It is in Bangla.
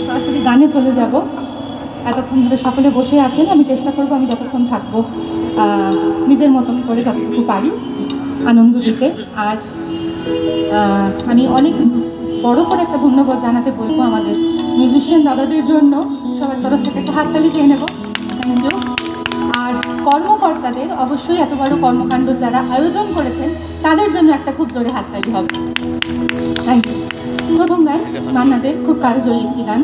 সরাসরি গানে চলে যাব। এতক্ষণ ধরে সকলে বসে আছেন, আমি চেষ্টা করব আমি যতক্ষণ থাকবো নিজের মতন করে যতটুকু পারি আনন্দ দিতে। আর আমি অনেক বড় করে একটা ধন্যবাদ জানাতে বলবো আমাদের মিউজিশিয়ান দাদাদের জন্য। সবার তরফ থেকে একটা হাততালি পেয়ে নেব। Thank you. আর কর্মকর্তাদের অবশ্যই এত বড় কর্মকাণ্ড যারা আয়োজন করেছেন তাদের জন্য একটা খুব জোরে হাততালি হবে। Thank you. প্রথম গান মান্না দের খুব কার্যকরী একটি গান।